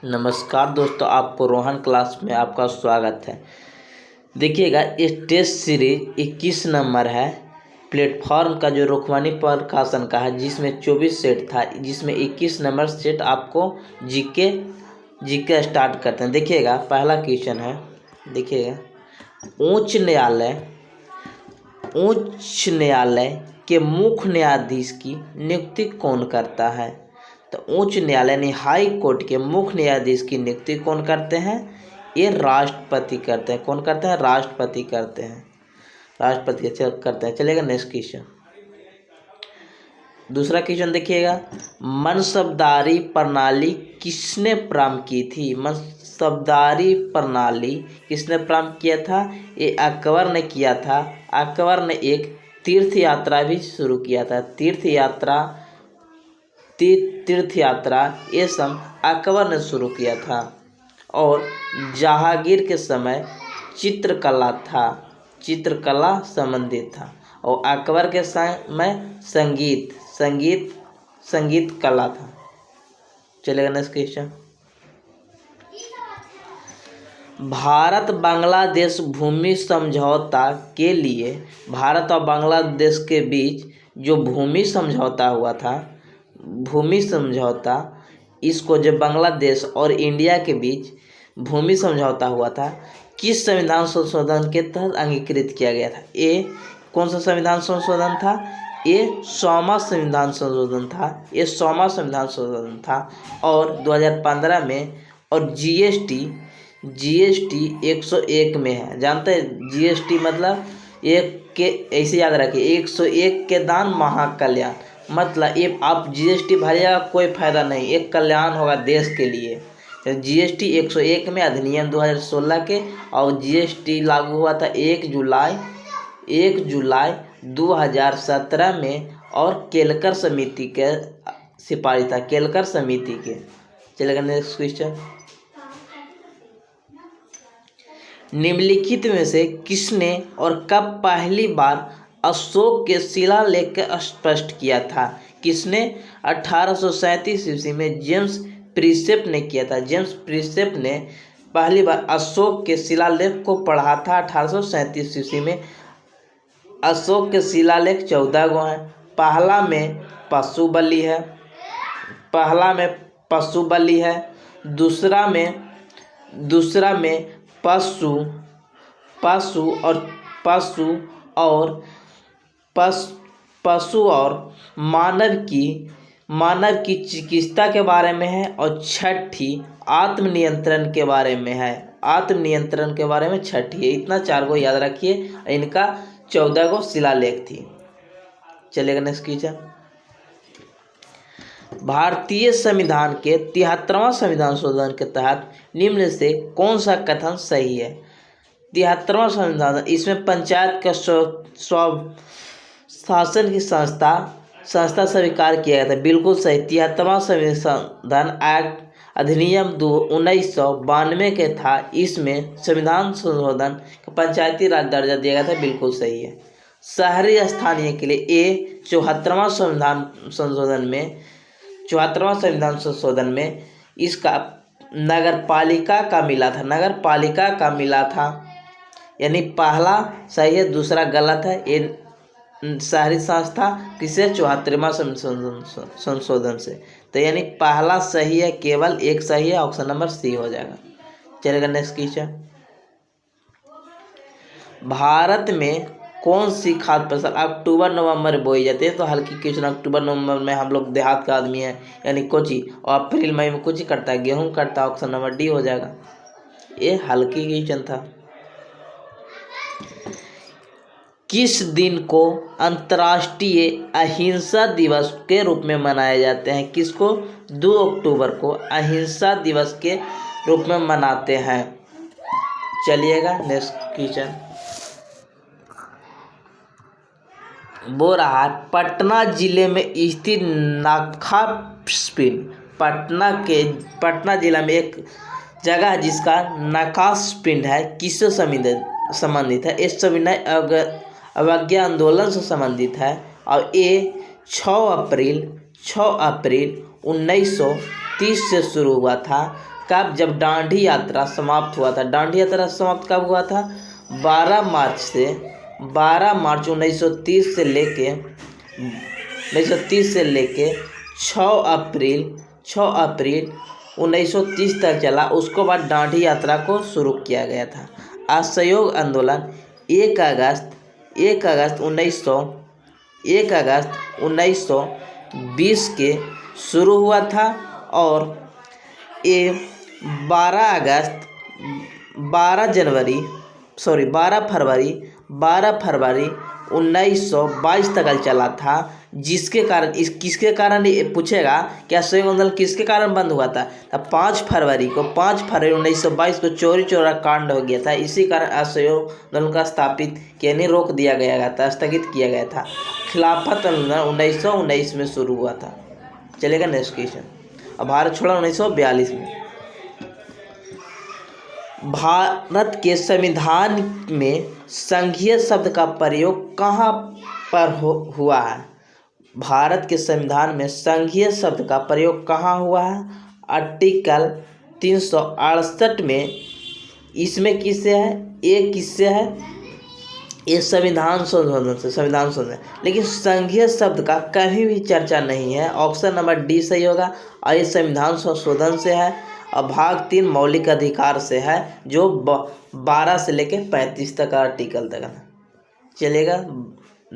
नमस्कार दोस्तों, आपको रोहन क्लास में आपका स्वागत है। देखिएगा, इस टेस्ट सीरीज 21 नंबर है। प्लेटफॉर्म का जो रुक्मणी प्रकाशन का है, जिसमें 24 सेट था, जिसमें 21 नंबर सेट आपको जीके स्टार्ट करते हैं। देखिएगा, पहला क्वेश्चन है। देखिएगा, उच्च न्यायालय के मुख्य न्यायाधीश की नियुक्ति कौन करता है? तो उच्च न्यायालय यानी हाई कोर्ट के मुख्य न्यायाधीश की नियुक्ति कौन करते हैं? ये राष्ट्रपति करते हैं। कौन करते हैं? राष्ट्रपति करते हैं। राष्ट्रपति करते हैं। चलेगा नेक्स्ट क्वेश्चन। दूसरा क्वेश्चन देखिएगा, मनसबदारी प्रणाली किसने प्रारंभ की थी? मनसबदारी प्रणाली किसने प्रारंभ किया था? ये अकबर ने किया था। अकबर ने एक तीर्थ यात्रा भी शुरू किया था। तीर्थ यात्रा ये सब अकबर ने शुरू किया था। और जहांगीर के समय चित्रकला संबंधित था। और अकबर के समय संगीत कला था। चलेगा नेक्स्ट क्वेश्चन। भारत बांग्लादेश भूमि समझौता के लिए भारत और बांग्लादेश के बीच जो भूमि समझौता हुआ था, भूमि समझौता, इसको जब बांग्लादेश और इंडिया के बीच भूमि समझौता हुआ था, किस संविधान संशोधन के तहत अंगीकृत किया गया था? ये कौन सा संविधान संशोधन था? ये 100वां संविधान संशोधन था। ये 100वां संविधान संशोधन था। और 2015 में। और जीएसटी 101 में है। जानते हैं जीएसटी मतलब एक के, ऐसे याद रखिए, 101 के दान महाकल्याण। मतलब ये आप जीएसटी भरिएगा कोई फायदा नहीं, एक कल्याण होगा देश के लिए। तो जीएसटी 101 में अधिनियम 2016 के, और जीएसटी लागू हुआ था 1 जुलाई 2017 में। और केलकर समिति के सिफारिश था, केलकर समिति के। चलेगा नेक्स्ट क्वेश्चन। निम्नलिखित में से किसने और कब पहली बार अशोक के शिलालेख को स्पष्ट किया था? किसने? 1837 ईस्वी में जेम्स प्रिंसेप ने किया था। जेम्स प्रिंसेप ने पहली बार अशोक के शिलालेख को पढ़ा था 1837 ईस्वी में। अशोक के शिलालेख 14 गो हैं। पहला में पशु बलि है। दूसरा में पशु और मानव की चिकित्सा के बारे में है। और छठी आत्मनियंत्रण के बारे में है। आत्मनियंत्रण के बारे में छठी है। इतना 4 गो याद रखिए। इनका 14 गो शिलालेख थी। चलेगा नेक्स्ट क्वेश्चन। भारतीय संविधान के 73वां संविधान संशोधन के तहत निम्न से कौन सा कथन सही है? 73वां संविधान, इसमें पंचायत का शासन की संस्था स्वीकार किया गया था। बिल्कुल सही। 73वां संविधान एक्ट अधिनियम 1992 के था। इसमें संविधान संशोधन पंचायती राज दर्जा दिया गया था। बिल्कुल सही है। शहरी स्थानीय के लिए ये 74वां संविधान संशोधन में इसका नगर पालिका का मिला था। यानी पहला सही है, दूसरा गलत है। ये शहरी संस्था किसे? 74वां संशोधन से। तो यानी पहला सही है, केवल एक सही है। ऑप्शन नंबर सी हो जाएगा। चलेगा नेक्स्ट क्वेश्चन। भारत में कौन सी खाद्य फसल अक्टूबर नवंबर बोई जाती है? तो हल्की क्वेश्चन। अक्टूबर नवंबर में हम लोग देहात का आदमी है, यानी कोची। और अप्रैल मई में कुछ करता है, गेहूं करता है। ऑप्शन नंबर डी हो जाएगा। ये हल्की क्वेश्चन था। किस दिन को अंतर्राष्ट्रीय अहिंसा दिवस के रूप में मनाए जाते हैं? किसको? 2 अक्टूबर को अहिंसा दिवस के रूप में मनाते हैं। चलिएगा नेक्स्ट क्वेश्चन। बोरहाट पटना जिले में स्थित नखास पटना जिला में एक जगह है जिसका नखास पिंड है। किससे संबंधित है? इस सविनय अवज्ञा आंदोलन से संबंधित है। और ये 6 अप्रैल 1930 से शुरू हुआ था। कब? जब डांडी यात्रा समाप्त हुआ था। डांडी यात्रा समाप्त कब हुआ था? 12 मार्च 1930 से लेके 6 अप्रैल 1930 तक चला। उसको बाद डांडी यात्रा को शुरू किया गया था। असहयोग आंदोलन 1 अगस्त 1920 के शुरू हुआ था और ये 12 फरवरी 1922 तक चला था। जिसके कारण किसके कारण ये पूछेगा कि असहयोग आंदोलन किसके कारण बंद हुआ था? तब 5 फरवरी 1922 को चौरी चौरा कांड हो गया था। इसी कारण असहयोग आंदोलन का रोक दिया गया था, स्थगित किया गया था। खिलाफत आंदोलन 1919 में शुरू हुआ था। चलेगा नेक्स्ट क्वेश्चन। अब भारत छोड़ा 1942 में। भारत के संविधान में संघीय शब्द का प्रयोग कहाँ पर हुआ है? भारत के संविधान में संघीय शब्द का प्रयोग कहाँ हुआ है? आर्टिकल 368 में। इसमें किससे है? ये किससे है? ये संविधान संशोधन। लेकिन संघीय शब्द का कहीं भी चर्चा नहीं है। ऑप्शन नंबर डी सही होगा। और ये संविधान संशोधन से है और भाग 3 मौलिक अधिकार से है, जो 12 से लेके 35 तक आर्टिकल तक है। चलेगा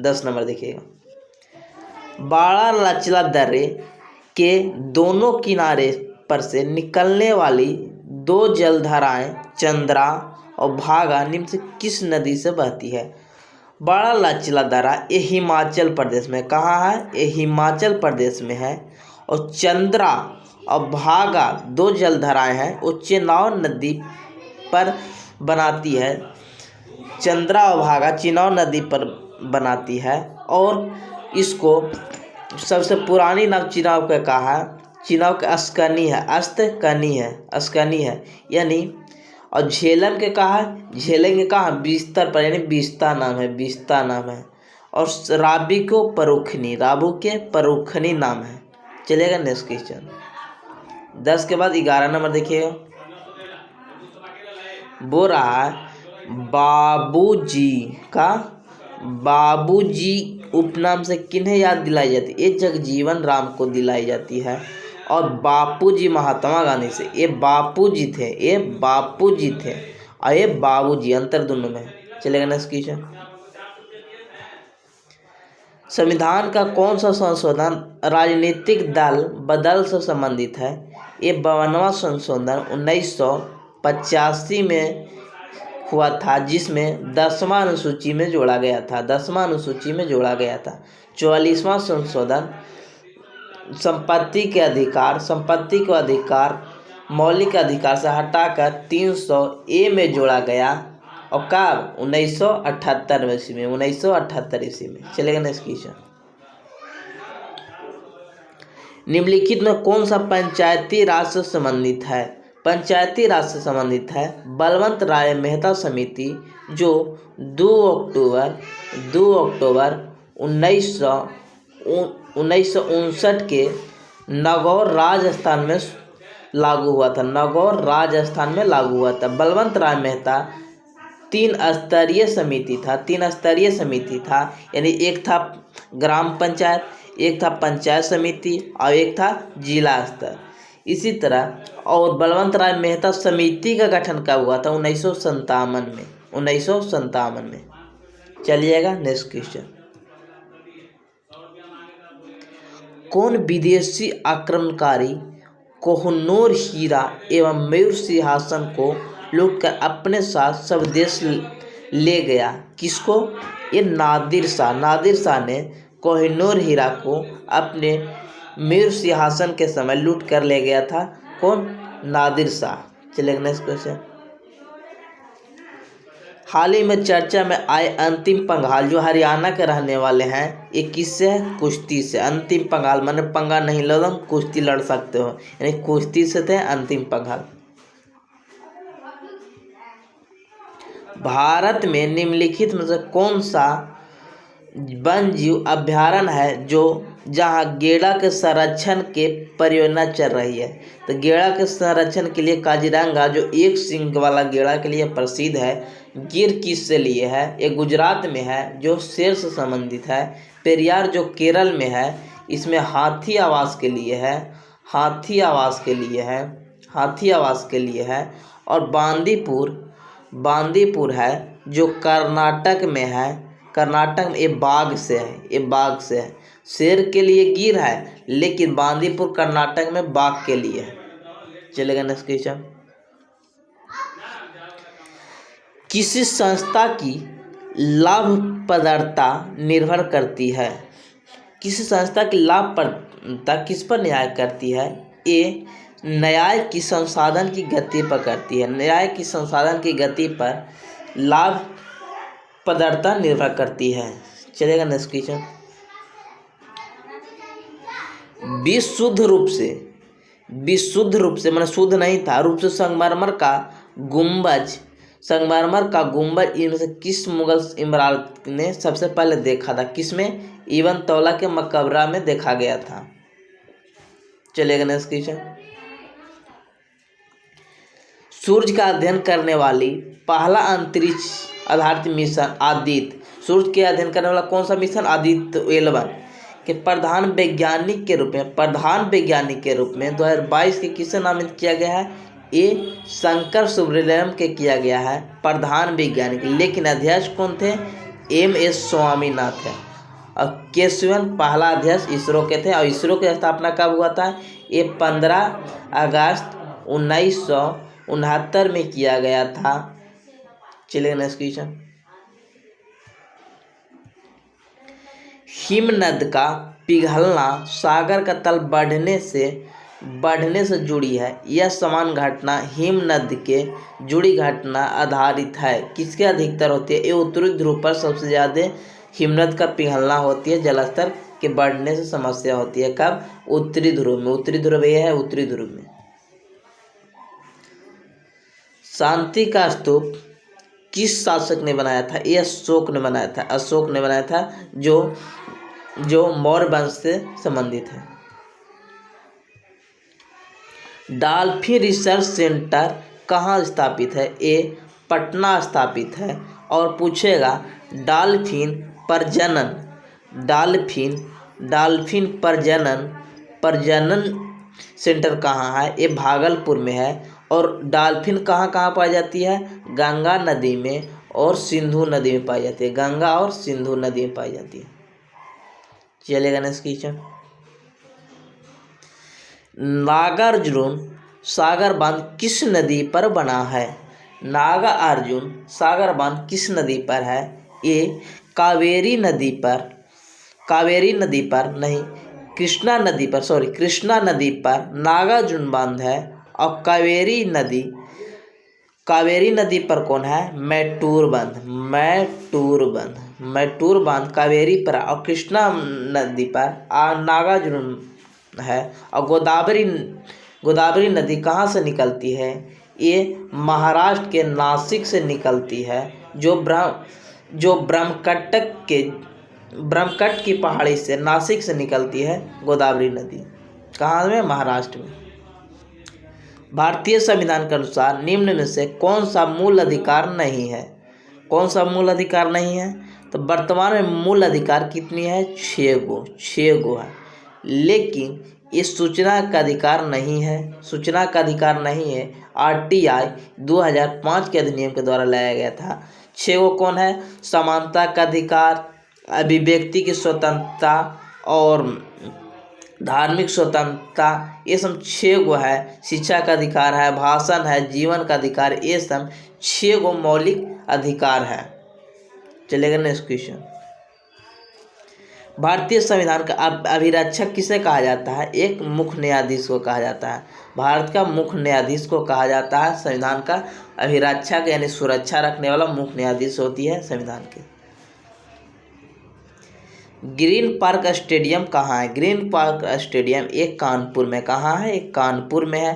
10 नंबर देखिएगा। बाड़ा लचला दर्रे के दोनों किनारे पर से निकलने वाली 2 जलधाराएं चंद्रा और भागा निम्न से किस नदी से बहती है? बाड़ा लचला दर्रा ये हिमाचल प्रदेश में कहाँ है? ये हिमाचल प्रदेश में है। और चंद्रा और भागा 2 जलधाराएं हैं, वो चेनाब नदी पर बनाती है। चंद्रा और भागा चेनाब नदी पर बनाती है। और इसको सबसे पुरानी नाम चेनाब का कहा है। चेनाब का अस्कनी है यानी। और झेलम के कहा है? झेलम के कहा? बिस्तर पर यानी बिस्ता नाम है। और राबी के परुखनी नाम है। चलेगा नेक्स्ट क्वेश्चन। 10 के बाद 11 नंबर देखिएगा। वो रहा बाबूजी उपनाम से किन्हें याद दिलाई जाती? ये जगजीवन राम को दिलाई जाती है। और बापूजी महात्मा गांधी से। ये बापूजी थे और ये बाबूजी, अंतर दोनों में। चलेगा नेक्स्ट क्वेश्चन। संविधान का कौन सा संशोधन राजनीतिक दल बदल से संबंधित है? ये 52वां संशोधन 1985 में हुआ था, जिसमें 10वां अनुसूची में जोड़ा गया था। 44वां संशोधन संपत्ति के अधिकार मौलिक अधिकार से हटाकर 300A में जोड़ा गया। और कब? 1978 ईस्वी में। चलेगा नेक्स्ट क्वेश्चन। निम्नलिखित में कौन सा पंचायती राज से संबंधित है? पंचायती राज से संबंधित है बलवंत राय मेहता समिति, जो 2 अक्टूबर 1959 के नागौर राजस्थान में लागू हुआ था। बलवंत राय मेहता 3 स्तरीय समिति था यानी एक था ग्राम पंचायत, एक था पंचायत समिति और एक था जिला स्तर। इसी तरह और बलवंत राय मेहता समिति का गठन कब हुआ था? 1957 में। चलिएगा नेक्स्ट क्वेश्चन। कौन विदेशी आक्रमणकारी कोहिनूर हीरा एवं मयूर सिंहासन को लूटकर अपने साथ स्वदेश ले गया? किसको? ये नादिर शाह ने कोहिनूर हीरा को अपने मयूर सिंहासन के समय लूट कर ले गया था। कौन? नादिर शाह। चलेगा नेक्स्ट क्वेश्चन। हाल ही में चर्चा में आए अंतिम पंघाल, जो हरियाणा के रहने वाले हैं, ये किससे है? कुश्ती से। अंतिम पंघाल माने पंगा नहीं लड़ो, कुश्ती लड़ सकते हो, यानी कुश्ती से थे अंतिम पंघाल। भारत में निम्नलिखित में से कौन सा वन जीव अभयारण्य है जो जहाँ गेड़ा के संरक्षण के परियोजना चल रही है। तो गेड़ा के संरक्षण के लिए काजीरंगा जो एक सींग वाला गेड़ा के लिए प्रसिद्ध है। गिर किससे लिए है? ये गुजरात में है जो शेर से संबंधित है। पेरियार जो केरल में है, इसमें हाथी आवास के लिए है। हाथी आवास के लिए है। हाथी आवास के लिए है। और बांदीपुर है जो कर्नाटक में है। कर्नाटक में ये बाघ से है। ये बाघ से है। शेर के लिए गिर है, लेकिन बांदीपुर कर्नाटक में बाघ के लिए है। चलेगा नेक्स्ट क्वेश्चन। किसी संस्था की लाभप्रदता निर्भर करती है? किसी संस्था की लाभप्रदता किस पर न्याय करती है? ए न्याय की संसाधन की गति पर करती है। न्याय की संसाधन की गति पर लाभप्रदता निर्भर करती है। चलेगा नेक्स्ट क्वेश्चन। विशुद्ध रूप से मैंने शुद्ध नहीं था रूप से संगमरमर का गुंबज इनमें से किस मुगल इमारत ने सबसे पहले देखा था? किसमें? इब्न तौला के मकबरा में देखा गया था। चलेगा नेक्स्ट क्वेश्चन। सूर्य का अध्ययन करने वाली पहला अंतरिक्ष आधारित मिशन आदित्य। सूर्य के अध्ययन करने वाला कौन सा मिशन? आदित्य 11 के प्रधान वैज्ञानिक के रूप में 2022 के किसे नामित किया गया है? ए शंकर सुब्रमण्यम के किया गया है प्रधान वैज्ञानिक, लेकिन अध्यक्ष कौन थे? MS स्वामीनाथन है। और केशवन पहला अध्यक्ष इसरो के थे। और इसरो की स्थापना कब हुआ था? ये 15 अगस्त 1969 में किया गया था। चलिए नेक्स्ट क्वेश्चन। हिमनद का पिघलना सागर का तल बढ़ने से जुड़ी है। यह समान घटना हिमनद के जुड़ी घटना आधारित है। किसके अधिकतर होती है? ये उत्तरी ध्रुव पर सबसे ज़्यादा हिमनद का पिघलना होती है। जलस्तर के बढ़ने से समस्या होती है। कब? उत्तरी ध्रुव में। उत्तरी ध्रुव यह है, उत्तरी ध्रुव में। शांति का स्तूप किस शासक ने बनाया था? ये अशोक ने बनाया था। जो मौर्य वंश से संबंधित है। डॉल्फिन रिसर्च सेंटर कहाँ स्थापित है? ए पटना स्थापित है। और पूछेगा डॉल्फिन प्रजनन सेंटर कहाँ है? ये भागलपुर में है। और डॉल्फिन कहाँ कहाँ पाई जाती है? गंगा नदी में और सिंधु नदी में पाई जाती है। गंगा और सिंधु नदी में पाई जाती है। चलेगा नेक्स्ट क्वेश्चन। नागार्जुन सागर बांध किस नदी पर बना है? नागार्जुन सागर बांध किस नदी पर है? ए कावेरी नदी पर नहीं, कृष्णा नदी पर नागार्जुन बांध है। और कावेरी नदी पर कौन है? मैटूर बांध कावेरी पर। और कृष्णा नदी पर नागार्जुन है। और गोदावरी नदी कहाँ से निकलती है? ये महाराष्ट्र के नासिक से निकलती है। जो ब्रह्मकट्ट की पहाड़ी से नासिक से निकलती है गोदावरी नदी। कहाँ में? महाराष्ट्र में। भारतीय संविधान के अनुसार निम्न में से कौन सा मूल अधिकार नहीं है? तो वर्तमान में मूल अधिकार कितनी है? 6 गो है। लेकिन ये सूचना का अधिकार नहीं है। RTI 2005 के अधिनियम के द्वारा लाया गया था। 6 गो कौन है? समानता का अधिकार, अभिव्यक्ति की स्वतंत्रता और धार्मिक स्वतंत्रता, ये सब 6 गो है। शिक्षा का अधिकार है, भाषण है, जीवन का अधिकार, ये सब 6 गो मौलिक अधिकार है। चलेगा नेक्स्ट क्वेश्चन। भारतीय संविधान का अभिरक्षक किसे कहा जाता है? एक मुख्य न्यायाधीश को कहा जाता है। भारत का मुख्य न्यायाधीश को कहा जाता है। संविधान का अभिरक्षक यानी सुरक्षा रखने वाला मुख्य न्यायाधीश होती है संविधान के। ग्रीन पार्क स्टेडियम कहाँ है? ग्रीन पार्क स्टेडियम एक कानपुर में। कहाँ है? एक कानपुर में है।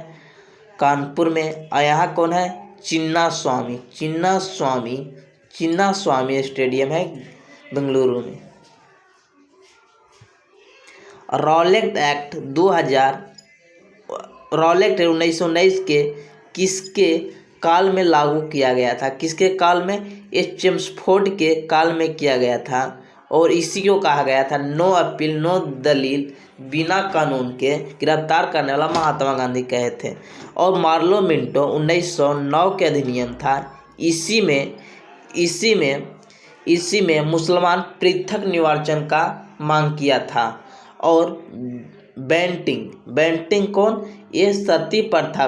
कानपुर में। और यहाँ कौन है? चिन्ना स्वामी स्टेडियम है बेंगलुरु में। रॉलेट एक्ट 1919 के किसके काल में लागू किया गया था? किसके काल में? ये चेम्सफोर्ड के काल में किया गया था और इसी को कहा गया था नो अपील नो दलील, बिना कानून के गिरफ्तार करने वाला महात्मा गांधी कहे थे। और मार्लो मिंटो 1909 के अधिनियम था। इसी में मुसलमान पृथक निर्वाचन का मांग किया था। और बेंटिंग कौन? ये सती प्रथा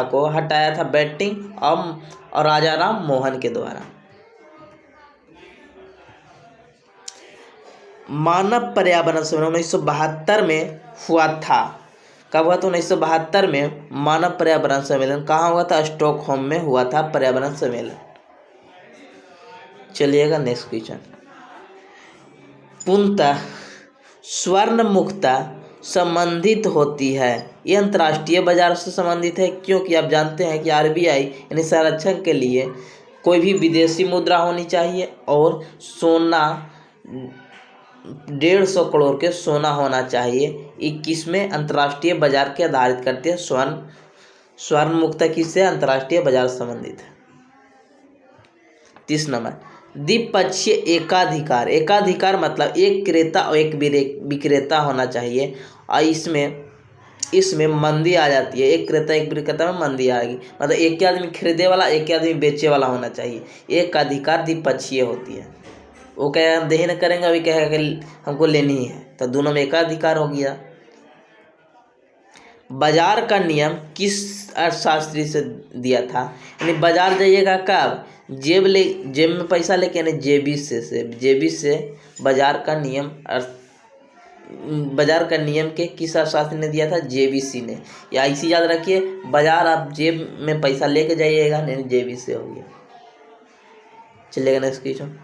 को हटाया था बेंटिंग और राजा राम मोहन के द्वारा। मानव पर्यावरण सम्मेलन 1972 में हुआ था। कब हुआ था? 1972 में मानव पर्यावरण सम्मेलन कहाँ हुआ था? स्टॉकहोम में हुआ था पर्यावरण सम्मेलन। चलिएगा नेक्स्ट क्वेश्चन। पूर्णतः स्वर्ण मुक्ता संबंधित होती है, ये अंतर्राष्ट्रीय बाजार से संबंधित है, क्योंकि आप जानते हैं कि आरबीआई यानी संरक्षण के लिए कोई भी विदेशी मुद्रा होनी चाहिए और सोना 150 करोड़ के सोना होना चाहिए। 21 में अंतर्राष्ट्रीय बाजार के आधारित करते हैं। स्वर्ण मुक्ता किससे? अंतर्राष्ट्रीय बाजार संबंधित है। 30 नंबर द्विपक्षीय एकाधिकार मतलब एक क्रेता और एक विक्रेता होना चाहिए। और इसमें मंदी आ जाती है। एक क्रेता एक विक्रेता में मंदी आएगी, मतलब एक के आदमी खरीदे वाला एक के आदमी बेचे वाला होना चाहिए। एक अधिकार द्विपक्षीय होती है। वो कहेगा हम दे न करेंगे, अभी कहेगा कि हमको लेनी है, तो दोनों में एकाधिकार हो गया। बाजार का नियम किस अर्थशास्त्री से दिया था? यानी बाजार जाइएगा कब? जेब में पैसा लेके, यानी जेबी से बाजार का नियम के किस अर्थशास्त्री ने दिया था? जेबीसी ने। या इसी याद रखिए, बाजार आप जेब में पैसा लेके जाइएगा, नहीं जेबी से हो गया। चलिएगा नेक्स्ट क्वेश्चन।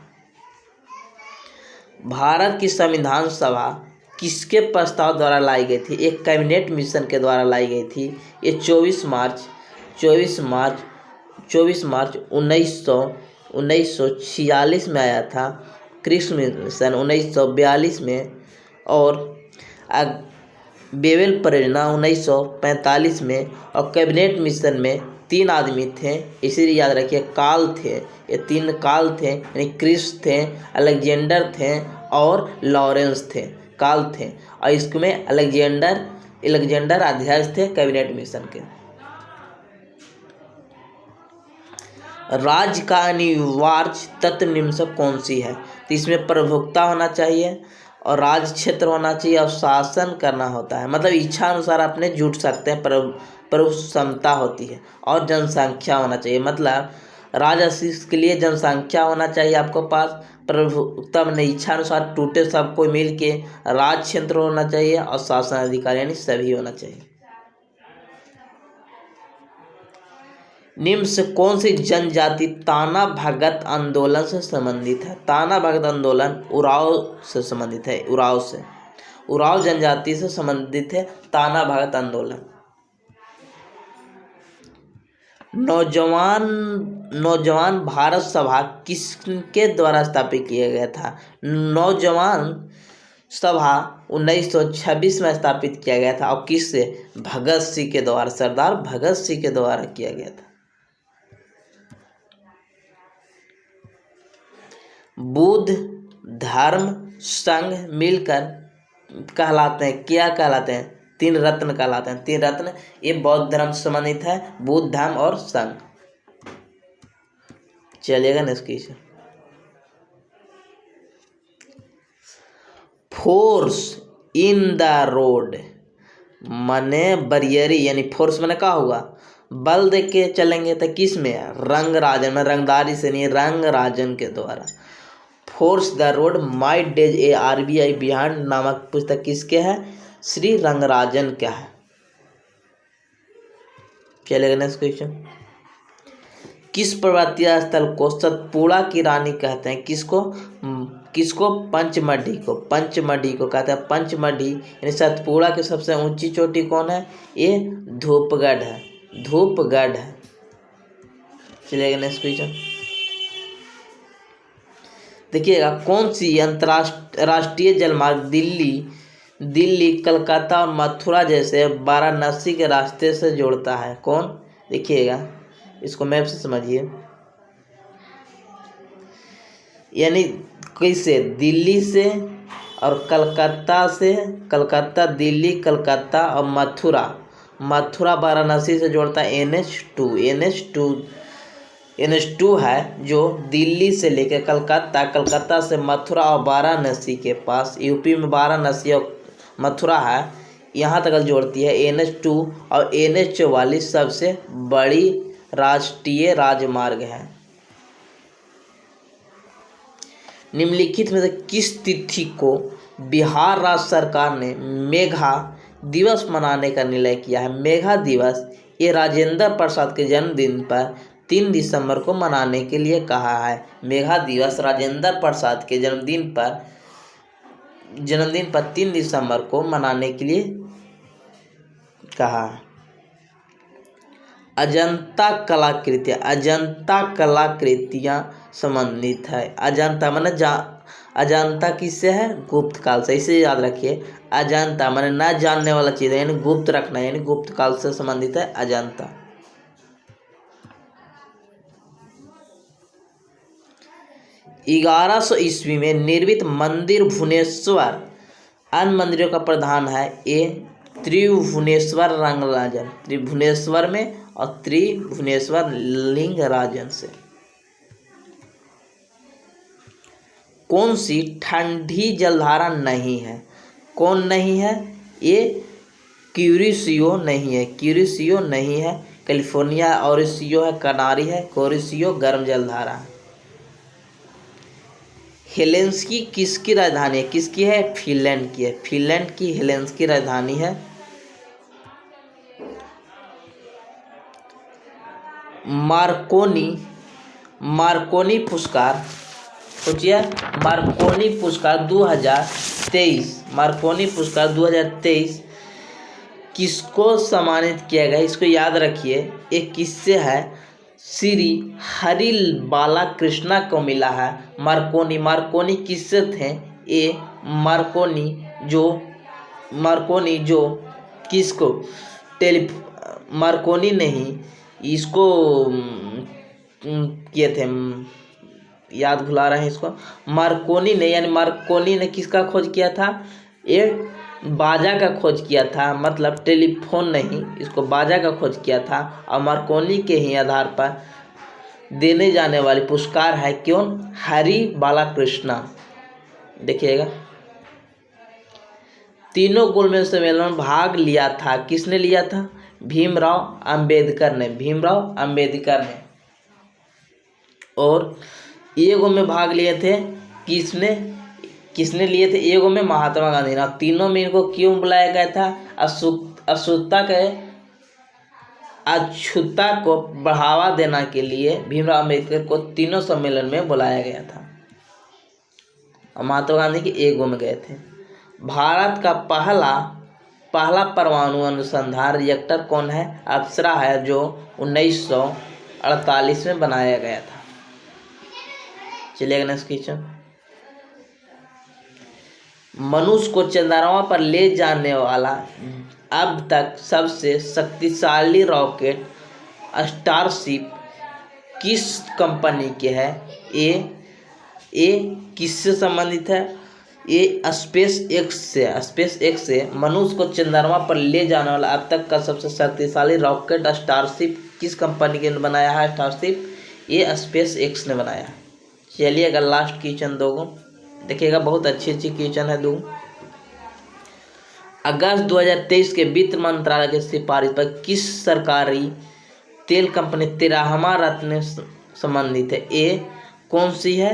भारत की संविधान सभा किसके प्रस्ताव द्वारा लाई गई थी? एक कैबिनेट मिशन के द्वारा लाई गई थी। ये 24 मार्च 1946 में आया था। क्रिस मिशन 1942 में और बेबल परियोजना 1945 में। और कैबिनेट मिशन में 3 आदमी थे, इसीलिए याद रखिए काल थे। ये 3 काल थे, यानी क्रिस थे, अलेक्जेंडर थे और लॉरेंस थे। काल थे और इसमें अलेक्जेंडर अध्यक्ष थे कैबिनेट मिशन के। राज्य का अनिवार्य तत्व निम्न से कौन सी है? तो इसमें प्रभुत्ता होना चाहिए और राज क्षेत्र होना चाहिए और शासन करना होता है, मतलब इच्छा अनुसार अपने जुट सकते हैं, प्रभु क्षमता होती है और जनसंख्या होना चाहिए, मतलब राजस्व के लिए जनसंख्या होना चाहिए आपको पास। प्रभुत्व में इच्छा अनुसार टूटे सब कोई मिल के राज क्षेत्र होना चाहिए और शासन अधिकार यानी सभी होना चाहिए। निम्न से कौन सी जनजाति ताना भगत आंदोलन से संबंधित है? ताना भगत आंदोलन उराव से संबंधित है। उराव जनजाति से संबंधित है ताना भगत आंदोलन। नौजवान भारत सभा किसके द्वारा स्थापित किया गया था? नौजवान सभा 1926 में स्थापित किया गया था और किससे? भगत सिंह के द्वारा, सरदार भगत सिंह के द्वारा किया गया था। बुद्ध धर्म संघ मिलकर कहलाते हैं, क्या कहलाते हैं? 3 रत्न कहलाते हैं। 3 रत्न ये बौद्ध धर्म से संबंधित है, बुद्ध धर्म और संघ। चलिएगा next question. Force in the road माने बरियरी, यानी फोर्स माने क्या हुआ? बल दे के चलेंगे तो किस में? रंगराजन में, रंगदारी से नहीं, रंगराजन के द्वारा। Force the road my days A RBI behind नामक पुस्तक किसके है? श्री रंगराजन का है। चलेगा नेक्स्ट क्वेश्चन। किस पर्वतीय स्थल को सतपुड़ा की रानी कहते हैं? किसको? पंचमढ़ी को कहते हैं पंचमढ़ी, यानी सतपुड़ा की सबसे ऊंची चोटी कौन है? ये धूपगढ़ है। चलिएगा नेक्स्ट क्वेश्चन। देखिएगा, कौन सी अंतरराष्ट्रीय जलमार्ग दिल्ली दिल्ली, कलकत्ता और मथुरा जैसे वाराणसी के रास्ते से जोड़ता है। कौन? देखिएगा, इसको मैप से समझिए। यानी कैसे? दिल्ली से और कलकत्ता से, कलकत्ता, दिल्ली, कलकत्ता और मथुरा वाराणसी से जोड़ता है NH2 है जो दिल्ली से लेकर कलकत्ता से मथुरा और वाराणसी के पास, यूपी में वाराणसी और मथुरा है, यहाँ तक जोड़ती है NH2। और NH44 सबसे बड़ी राष्ट्रीय राजमार्ग है। निम्नलिखित में से किस तिथि को बिहार राज्य सरकार ने मेघा दिवस मनाने का निर्णय किया है? मेघा दिवस ये राजेंद्र प्रसाद के जन्मदिन पर 3 दिसंबर को मनाने के लिए कहा है। मेघा दिवस राजेंद्र प्रसाद के जन्मदिन पर 3 दिसंबर को मनाने के लिए कहा है। अजंता कलाकृतियाँ संबंधित है। अजंता माने अजंता किससे है? गुप्त काल से। इसे याद रखिए, अजंता माने न जानने वाला चीज है, यानी गुप्त रखना, यानी गुप्त काल से संबंधित है अजंता। ग्यारह 1100 ईस्वी में निर्मित मंदिर भुवनेश्वर अन्य मंदिरों का प्रधान है। ये त्रिभुवनेश्वर रंगराजन, त्रिभुवनेश्वर में और त्रिभुवनेश्वर लिंगराजन से। कौन सी ठंडी जलधारा नहीं है? कौन नहीं है? ये क्यूरिसियो नहीं है, क्यूरिसियो नहीं है। कैलिफोर्निया ओरिसियो है, कनारी है, कोरिसियो गर्म जलधारा है। हेलेंस्की किसकी राजधानी है? किसकी है? फिनलैंड की है। फिनलैंड की हेलेंस्की राजधानी है। मार्कोनी पुरस्कार, सोचिए, मार्कोनी पुरस्कार 2023 किसको सम्मानित किया गया? इसको याद रखिए, ये किससे है? श्री हरि बालाकृष्णा को मिला है। मार्कोनी किससे थे? ये मार्कोनी जो किसको मार्कोनी नहीं, इसको किए थे, याद भुला रहे हैं इसको। मार्कोनी ने, यानी मार्कोनी ने किसका खोज किया था? ये बाजा का खोज किया था, मतलब टेलीफोन नहीं, इसको बाजा का खोज किया था। और मार्कोनी के ही आधार पर देने जाने वाली पुरस्कार है कौन? हरि बालाकृष्णा। देखिएगा, तीनों गोलमेज सम्मेलन में भाग लिया था। किसने लिया था? भीमराव अंबेडकर ने। और एगो में भाग लिए थे किसने लिए थे? एगो में महात्मा गांधी ने। तीनों में इनको क्यों बुलाया गया था? अछूता को बढ़ावा देने के लिए भीमराव अंबेडकर को तीनों सम्मेलन में बुलाया गया था। और महात्मा गांधी के एगो में गए थे। भारत का पहला परमाणु अनुसंधान रिएक्टर कौन है? अप्सरा है, जो 1948 में बनाया गया था। चलिएगा नेक्स्ट क्वेश्चन। मनुष्य को चंद्रमा पर ले जाने वाला अब तक सबसे शक्तिशाली रॉकेट स्टारशिप किस कंपनी के है? ये किससे संबंधित है? ये स्पेस एक्स से मनुष्य को चंद्रमा पर ले जाने वाला अब तक का सबसे शक्तिशाली रॉकेट स्टारशिप किस कंपनी ने बनाया है? स्टारशिप ये स्पेस एक्स ने बनाया है। चलिए अगर लास्ट क्वेश्चन दो देखिएगा, बहुत अच्छी क्वेश्चन है दो। अगस्त 2023 के वित्त मंत्रालय के सिफारिश पर किस सरकारी तेल कंपनी 13वां रत्न संबंधित है? ये कौन सी है?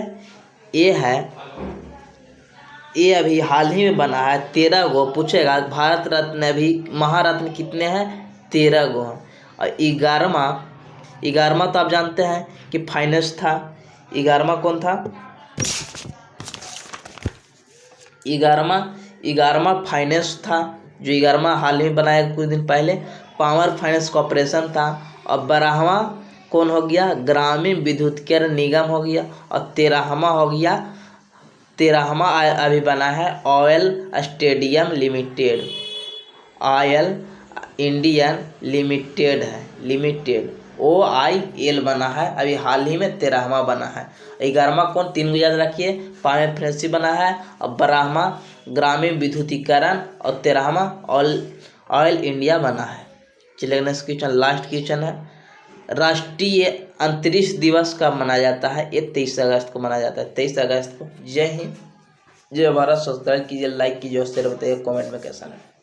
ये अभी हाल ही में बना है, 13 गो। पूछेगा भारत रत्न अभी महारत्न कितने हैं? 13 गो। और 11वां तो आप जानते हैं कि फाइनेंस था। 11वां कौन था? 11वां फाइनेंस था, जो 11वां हाल ही में बनाया कुछ दिन पहले। पावर फाइनेंस कॉर्पोरेशन था। और 12वां कौन हो गया? ग्रामीण विद्युतीकरण निगम हो गया। और 13वां हो गया 13वां अभी बना है oil stadium limited. Oil Indian limited है, लिमिटेड OIL बना है, अभी हाल ही में 13वां बना है। 11वां कौन, 3 को याद रखिए, पामे फ्रेंसी बना है, और 12वां ग्रामीण विद्युतीकरण, और 13वां ऑयल इंडिया बना है। चलिए नेक्स्ट क्वेश्चन, लास्ट क्वेश्चन है। राष्ट्रीय अंतरिक्ष दिवस कब मनाया जाता है? ये 23 अगस्त को मनाया जाता है, 23 अगस्त को। जय हिंद, जय भारत। सब्सक्राइब कीजिए, लाइक कीजिए और शेयर बताइए कमेंट में कैसा लगा।